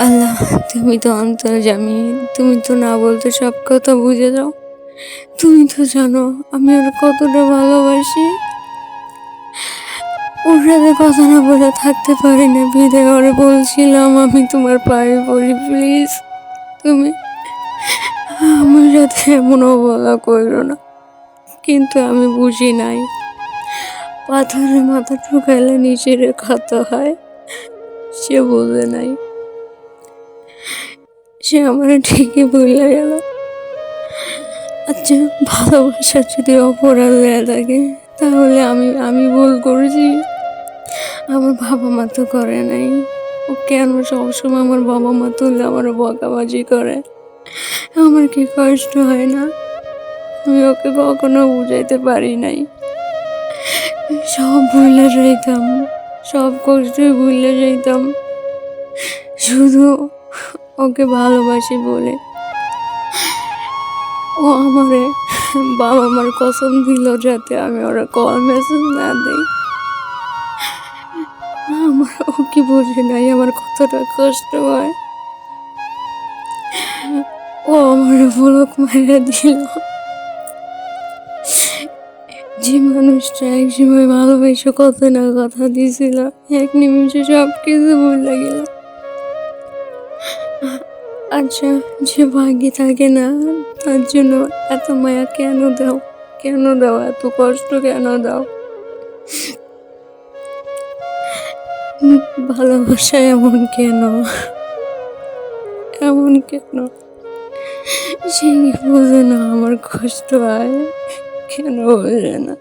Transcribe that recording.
আল্লাহ, তুমি তো অন্তর্যামী, তুমি তো না বলতে সব কথা বুঝে যাও। তুমি তো জানো আমি ওর কতটা ভালোবাসি। ওর সাথে কথা না বলে থাকতে পারি না, বিদে করে বলছিলাম আমি তোমার পায়ে পড়ি, প্লিজ তুমি আমার সাথে এমন অবহেলা করো না। কিন্তু আমি বুঝি নাই, পাথরে মাথা ঠুকাইলে নিচের ক্ষত হয়, সে বোঝে নাই। সে আমার ঠিকই ভুলে গেল। আচ্ছা, ভালোবাসার যদি অপরাধ হয়ে থাকে তাহলে আমি আমি ভুল করেছি। আমার বাবা মা তো করে নাই, ও কেন সবসময় আমার বাবা মা তুললে আমার বকাবাজি করে? আমার কি কষ্ট হয় না? আমি ওকে কখনো বুঝাইতে পারি নাই। সব ভুলে যাইতাম, সব কষ্টই ভুলে যাইতাম, শুধু ওকে ভালোবাসি বলে। ও আমারে বাবা মার কসম দিল যাতে আমি ওরা কল মেসেজ না দেই। আমার ও কি বুঝে নাই আমার কতটা কষ্ট হয়। ও আমার বলক মারা দিল। যে মানুষটা এক সময় ভালোবেসে কত না কথা দিছিল, এক নিমিষে সব কিছু ভুলে গেল। আচ্ছা, যে ভাগ্যে থাকে না তার জন্য এত মায়া কেন দাও? কেন দাও? এত কষ্ট কেন দাও? ভালোবাসা এমন কেন? এমন কেন? সে কি বোঝে না আমার কষ্ট হয়? কেন বোঝে না?